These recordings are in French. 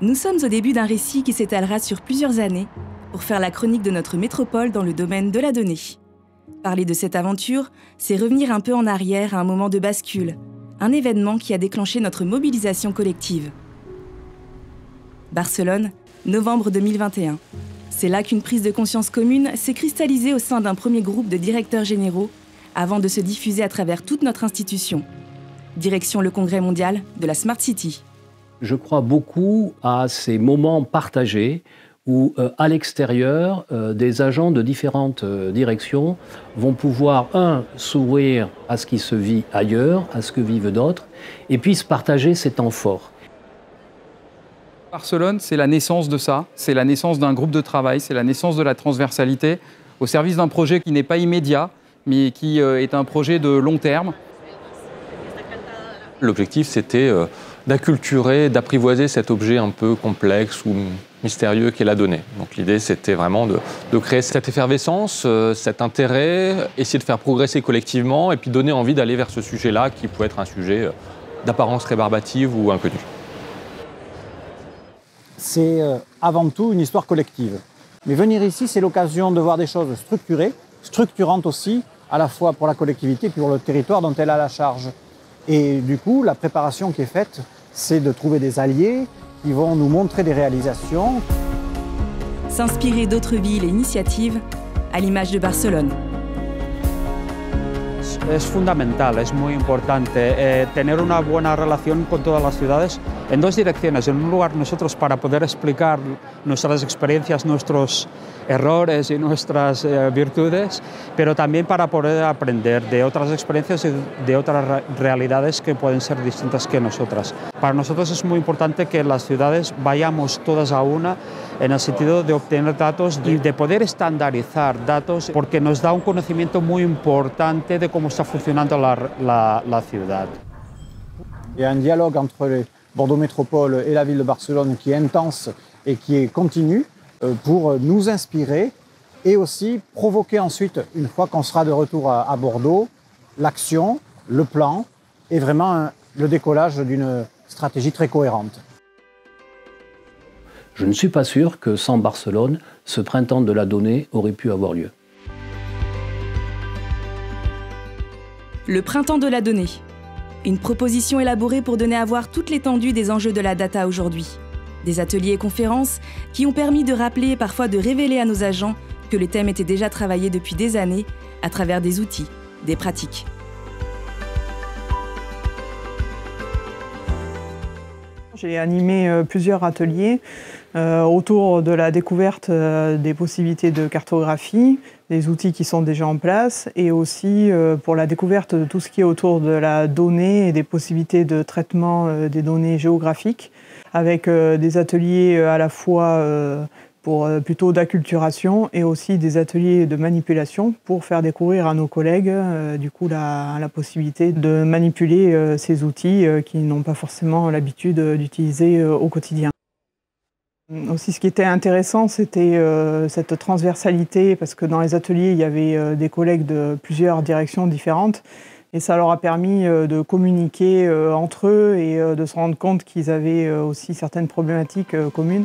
Nous sommes au début d'un récit qui s'étalera sur plusieurs années pour faire la chronique de notre métropole dans le domaine de la donnée. Parler de cette aventure, c'est revenir un peu en arrière à un moment de bascule, un événement qui a déclenché notre mobilisation collective. Barcelone, novembre 2021. C'est là qu'une prise de conscience commune s'est cristallisée au sein d'un premier groupe de directeurs généraux avant de se diffuser à travers toute notre institution. Direction le Congrès mondial de la Smart City. Je crois beaucoup à ces moments partagés où, à l'extérieur, des agents de différentes directions vont pouvoir, s'ouvrir à ce qui se vit ailleurs, à ce que vivent d'autres, et puis se partager ces temps forts. Barcelone, c'est la naissance de ça, c'est la naissance d'un groupe de travail, c'est la naissance de la transversalité au service d'un projet qui n'est pas immédiat, mais qui est un projet de long terme. L'objectif, c'était d'acculturer, d'apprivoiser cet objet un peu complexe ou mystérieux qu'est la donnée. Donc l'idée, c'était vraiment de créer cette effervescence, cet intérêt, essayer de faire progresser collectivement et puis donner envie d'aller vers ce sujet-là qui peut être un sujet d'apparence rébarbative ou inconnue. C'est avant tout une histoire collective. Mais venir ici, c'est l'occasion de voir des choses structurées, structurantes aussi, à la fois pour la collectivité et pour le territoire dont elle a la charge. Et du coup, la préparation qui est faite, c'est de trouver des alliés qui vont nous montrer des réalisations. S'inspirer d'autres villes et initiatives, à l'image de Barcelone. Es fundamental, es muy importante tener una buena relación con todas las ciudades en dos direcciones. En un lugar, nosotros para poder explicar nuestras experiencias, nuestros errores y nuestras virtudes, pero también para poder aprender de otras experiencias y de otras realidades que pueden ser distintas que nosotras. Para nosotros es muy importante que en las ciudades vayamos todas a una en el sentido de obtener datos y de poder estandarizar datos porque nos da un conocimiento muy importante de cómo está funcionando la ciudad. Il y a un dialogue entre les Bordeaux Métropole et la ville de Barcelone qui est intense et qui est continu pour nous inspirer et aussi provoquer ensuite, une fois qu'on sera de retour à Bordeaux, l'action, le plan et vraiment le décollage d'une stratégie très cohérente. Je ne suis pas sûr que sans Barcelone, ce printemps de la donnée aurait pu avoir lieu. Le printemps de la donnée. Une proposition élaborée pour donner à voir toute l'étendue des enjeux de la data aujourd'hui. Des ateliers et conférences qui ont permis de rappeler et parfois de révéler à nos agents que le thème était déjà travaillé depuis des années à travers des outils, des pratiques. J'ai animé plusieurs ateliers autour de la découverte des possibilités de cartographie, des outils qui sont déjà en place et aussi pour la découverte de tout ce qui est autour de la donnée et des possibilités de traitement des données géographiques avec des ateliers à la fois pour plutôt d'acculturation et aussi des ateliers de manipulation pour faire découvrir à nos collègues du coup la possibilité de manipuler ces outils qui n'ont pas forcément l'habitude d'utiliser au quotidien. Aussi, ce qui était intéressant, c'était cette transversalité, parce que dans les ateliers, il y avait des collègues de plusieurs directions différentes, et ça leur a permis de communiquer entre eux et de se rendre compte qu'ils avaient aussi certaines problématiques communes.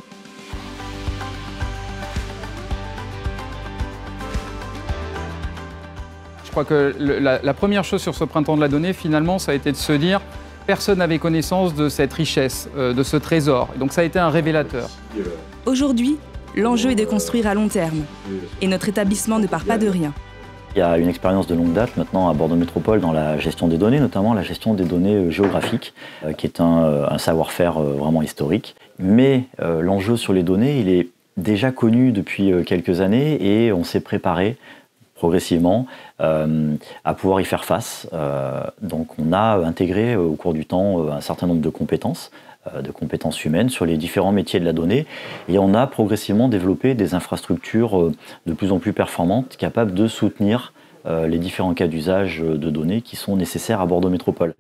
Je crois que la première chose sur ce printemps de la donnée, finalement, ça a été de se dire personne n'avait connaissance de cette richesse, de ce trésor. Et donc ça a été un révélateur. Aujourd'hui, l'enjeu est de construire à long terme. Et notre établissement ne part pas de rien. Il y a une expérience de longue date maintenant à Bordeaux Métropole dans la gestion des données, notamment la gestion des données géographiques, qui est un savoir-faire vraiment historique. Mais l'enjeu sur les données, il est déjà connu depuis quelques années et on s'est préparé progressivement à pouvoir y faire face. Donc on a intégré au cours du temps un certain nombre de compétences humaines sur les différents métiers de la donnée et on a progressivement développé des infrastructures de plus en plus performantes capables de soutenir les différents cas d'usage de données qui sont nécessaires à Bordeaux Métropole.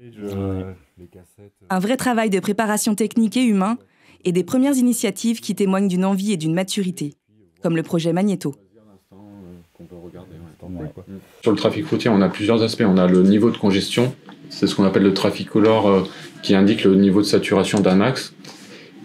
Un vrai travail de préparation technique et humain et des premières initiatives qui témoignent d'une envie et d'une maturité, comme le projet Magnéto. Sur le trafic routier, on a plusieurs aspects. On a le niveau de congestion, c'est ce qu'on appelle le trafficolore qui indique le niveau de saturation d'un axe.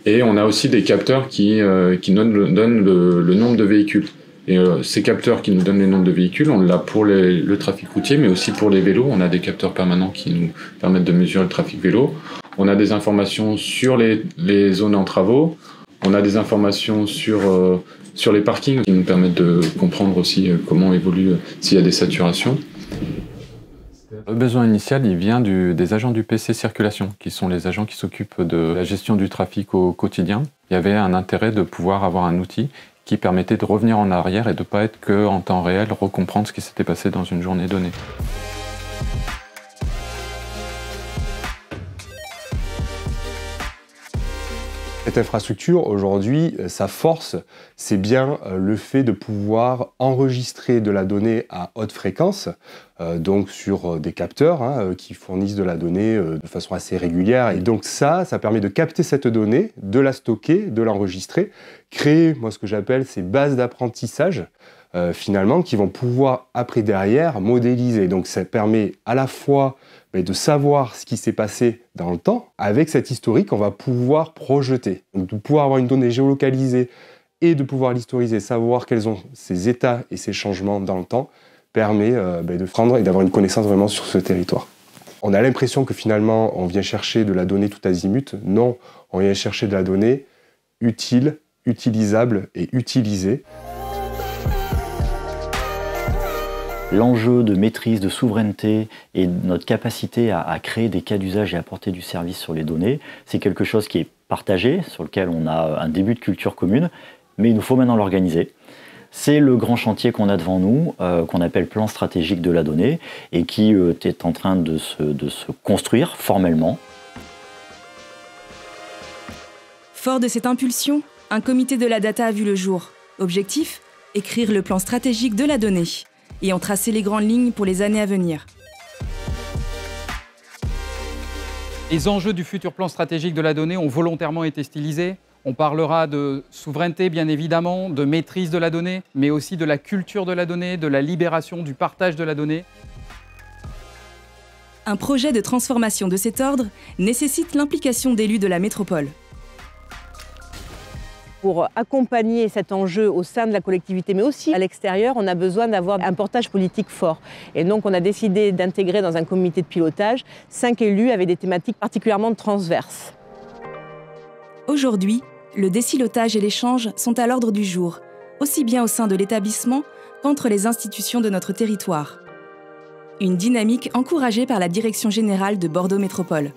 Et on a aussi des capteurs qui donnent le nombre de véhicules. Et ces capteurs qui nous donnent les nombres de véhicules, on l'a pour le trafic routier, mais aussi pour les vélos. On a des capteurs permanents qui nous permettent de mesurer le trafic vélo. On a des informations sur les zones en travaux. On a des informations sur les parkings qui nous permettent de comprendre aussi comment évolue s'il y a des saturations. Le besoin initial, il vient des agents du PC Circulation, qui sont les agents qui s'occupent de la gestion du trafic au quotidien. Il y avait un intérêt de pouvoir avoir un outil qui permettait de revenir en arrière et de ne pas être qu'en temps réel, recomprendre ce qui s'était passé dans une journée donnée. Cette infrastructure, aujourd'hui, sa force, c'est bien le fait de pouvoir enregistrer de la donnée à haute fréquence, donc sur des capteurs qui fournissent de la donnée de façon assez régulière. Et donc ça permet de capter cette donnée, de la stocker, de l'enregistrer, créer, moi, ce que j'appelle ces bases d'apprentissage, finalement, qui vont pouvoir, après, derrière, modéliser. Donc ça permet à la fois de savoir ce qui s'est passé dans le temps. Avec cet historique, on va pouvoir projeter. Donc de pouvoir avoir une donnée géolocalisée et de pouvoir l'historiser, savoir quels sont ses états et ses changements dans le temps, permet de prendre et d'avoir une connaissance vraiment sur ce territoire. On a l'impression que finalement, on vient chercher de la donnée tout azimut. Non, on vient chercher de la donnée utile, utilisable et utilisée. L'enjeu de maîtrise, de souveraineté et notre capacité à créer des cas d'usage et apporter du service sur les données, c'est quelque chose qui est partagé, sur lequel on a un début de culture commune, mais il nous faut maintenant l'organiser. C'est le grand chantier qu'on a devant nous, qu'on appelle plan stratégique de la donnée, et qui est en train de se construire formellement. Fort de cette impulsion, un comité de la data a vu le jour. Objectif : écrire le plan stratégique de la donnée et en tracer les grandes lignes pour les années à venir. Les enjeux du futur plan stratégique de la donnée ont volontairement été stylisés. On parlera de souveraineté, bien évidemment, de maîtrise de la donnée, mais aussi de la culture de la donnée, de la libération, du partage de la donnée. Un projet de transformation de cet ordre nécessite l'implication d'élus de la métropole. Pour accompagner cet enjeu au sein de la collectivité, mais aussi à l'extérieur, on a besoin d'avoir un portage politique fort. Et donc on a décidé d'intégrer dans un comité de pilotage 5 élus avec des thématiques particulièrement transverses. Aujourd'hui, le désilotage et l'échange sont à l'ordre du jour, aussi bien au sein de l'établissement qu'entre les institutions de notre territoire. Une dynamique encouragée par la Direction générale de Bordeaux Métropole.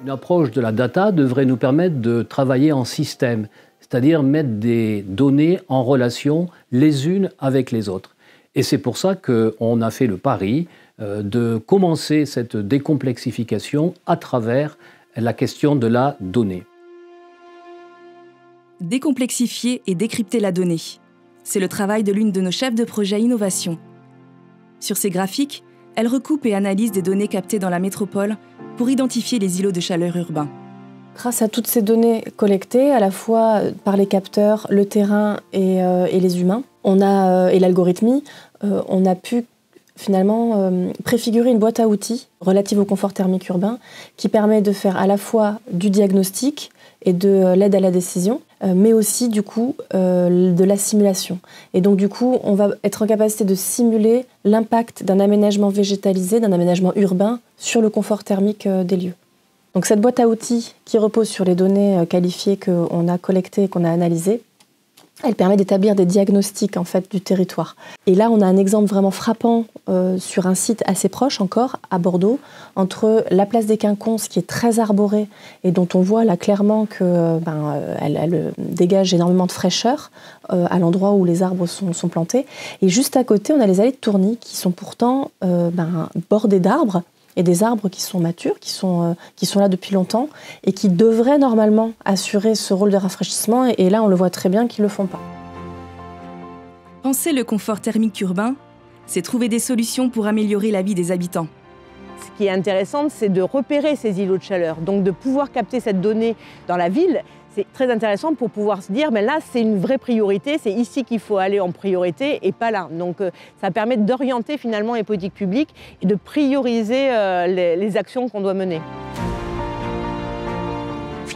Une approche de la data devrait nous permettre de travailler en système, c'est-à-dire mettre des données en relation les unes avec les autres. Et c'est pour ça qu'on a fait le pari de commencer cette décomplexification à travers la question de la donnée. Décomplexifier et décrypter la donnée. C'est le travail de l'une de nos chefs de projet innovation. Sur ces graphiques, elle recoupe et analyse des données captées dans la métropole pour identifier les îlots de chaleur urbains. Grâce à toutes ces données collectées, à la fois par les capteurs, le terrain et les humains, et l'algorithmie, on a pu finalement préfigurer une boîte à outils relative au confort thermique urbain qui permet de faire à la fois du diagnostic et de l'aide à la décision, mais aussi du coup de la simulation. Et donc du coup, on va être en capacité de simuler l'impact d'un aménagement végétalisé, d'un aménagement urbain sur le confort thermique des lieux. Donc cette boîte à outils qui repose sur les données qualifiées qu'on a collectées et qu'on a analysées, elle permet d'établir des diagnostics en fait, du territoire. Et là, on a un exemple vraiment frappant sur un site assez proche encore, à Bordeaux, entre la place des Quinconces, qui est très arborée et dont on voit là clairement qu'elle dégage énormément de fraîcheur à l'endroit où les arbres sont plantés. Et juste à côté, on a les allées de Tourny qui sont pourtant bordées d'arbres, et des arbres qui sont matures, qui sont là depuis longtemps et qui devraient normalement assurer ce rôle de rafraîchissement. Et là, on le voit très bien qu'ils ne le font pas. Penser le confort thermique urbain, c'est trouver des solutions pour améliorer la vie des habitants. Ce qui est intéressant, c'est de repérer ces îlots de chaleur, donc de pouvoir capter cette donnée dans la ville. C'est très intéressant pour pouvoir se dire, mais là, c'est une vraie priorité, c'est ici qu'il faut aller en priorité et pas là. Donc, ça permet d'orienter finalement les politiques publiques et de prioriser les actions qu'on doit mener.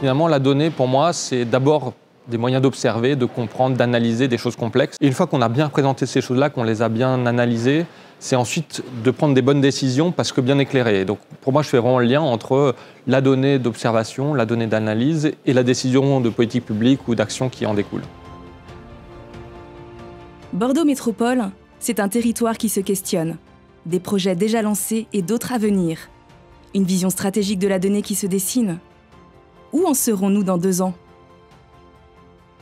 finalement, la donnée, pour moi, c'est d'abord des moyens d'observer, de comprendre, d'analyser des choses complexes. Et une fois qu'on a bien présenté ces choses-là, qu'on les a bien analysées, c'est ensuite de prendre des bonnes décisions parce que bien éclairées. Donc pour moi, je fais vraiment le lien entre la donnée d'observation, la donnée d'analyse et la décision de politique publique ou d'action qui en découle. Bordeaux Métropole, c'est un territoire qui se questionne. Des projets déjà lancés et d'autres à venir. Une vision stratégique de la donnée qui se dessine. Où en serons-nous dans 2 ans ?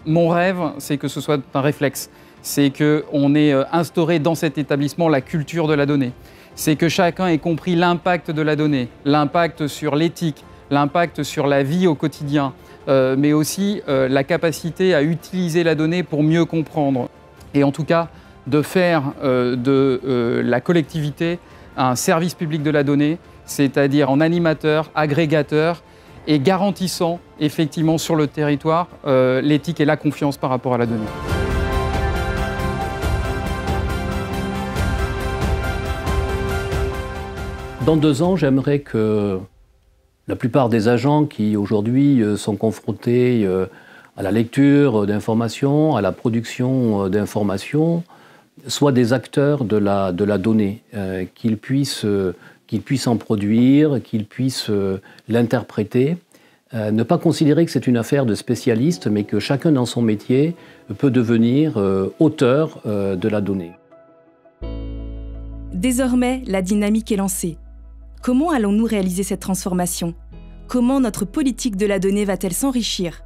Mon rêve, c'est que ce soit un réflexe. C'est qu'on ait instauré dans cet établissement la culture de la donnée. C'est que chacun ait compris l'impact de la donnée, l'impact sur l'éthique, l'impact sur la vie au quotidien, mais aussi la capacité à utiliser la donnée pour mieux comprendre. Et en tout cas, de faire de la collectivité un service public de la donnée, c'est-à-dire en animateur, agrégateur, et garantissant effectivement sur le territoire l'éthique et la confiance par rapport à la donnée. Dans 2 ans, j'aimerais que la plupart des agents qui aujourd'hui sont confrontés à la lecture d'informations, à la production d'informations, soient des acteurs de la donnée, qu'ils puissent en produire, qu'ils puissent l'interpréter. Ne pas considérer que c'est une affaire de spécialistes, mais que chacun dans son métier peut devenir auteur de la donnée. Désormais, la dynamique est lancée. Comment allons-nous réaliser cette transformation ? Comment notre politique de la donnée va-t-elle s'enrichir ?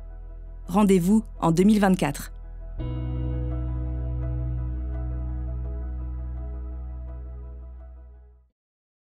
Rendez-vous en 2024.